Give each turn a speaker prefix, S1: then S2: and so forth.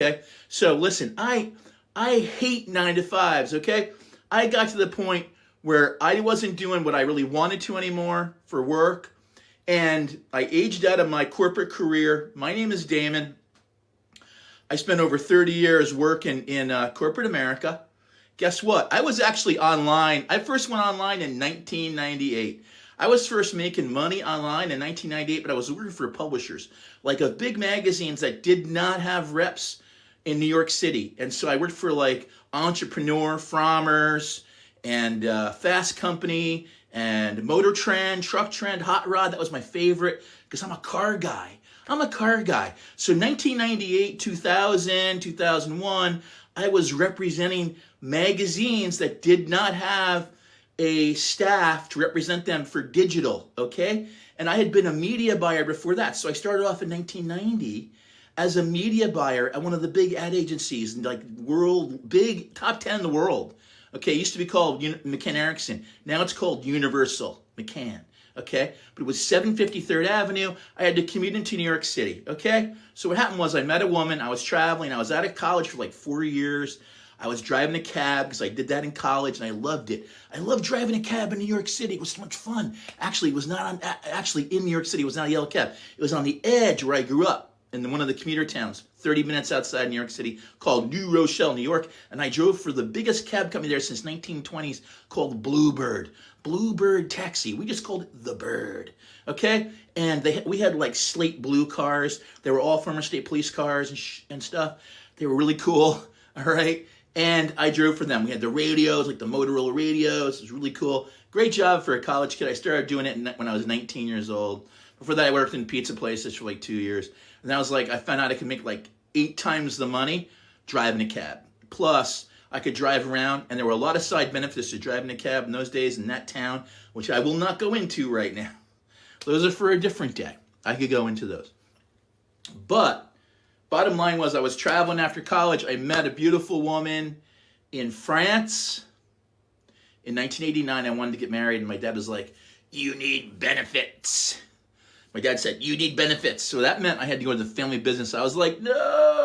S1: Okay, so listen, I hate 9 to 5s. Okay, I got to the point where I wasn't doing what I really wanted to anymore for work, and I aged out of my corporate career. My name is Damon. I spent over 30 years working in corporate America. Guess what? I was actually online. I first went online in 1998. I was first making money online in 1998, but I was working for publishers, like of big magazines that did not have reps in New York City. And so I worked for like Entrepreneur, Frommer's, and Fast Company, and Motor Trend, Truck Trend, Hot Rod. That was my favorite because I'm a car guy. I'm a car guy. So 1998, 2000, 2001, I was representing magazines that did not have a staff to represent them for digital, okay? And I had been a media buyer before that. So I started off in 1990 as a media buyer at one of the big ad agencies, like world, big, top 10 in the world. Okay, it used to be called McCann Erickson. Now it's called Universal McCann. Okay, but it was 753rd Avenue. I had to commute into New York City. Okay, so what happened was I met a woman. I was traveling. I was out of college for like 4 years. I was driving a cab because I did that in college and I loved it. I loved driving a cab in New York City. It was so much fun. Actually, it was not on. Actually, in New York City, it was not a yellow cab. It was on the edge where I grew up in one of the commuter towns, 30 minutes outside New York City, called New Rochelle, New York. And I drove for the biggest cab company there since 1920s called Bluebird. Bluebird Taxi. We just called it the Bird. Okay? And we had like slate blue cars. They were all former state police cars and stuff. They were really cool. All right? And I drove for them. We had the radios, like the Motorola radios. It was really cool. Great job for a college kid. I started doing it when I was 19 years old. Before that, I worked in pizza places for like 2 years. And I was like, I found out I could make like 8 times the money driving a cab. Plus, I could drive around, and there were a lot of side benefits to driving a cab in those days in that town, which I will not go into right now. Those are for a different day. I could go into those. But bottom line was I was traveling after college. I met a beautiful woman in France. In 1989, I wanted to get married, and my dad was like, you need benefits. My dad said, you need benefits. So that meant I had to go to the family business. I was like, no.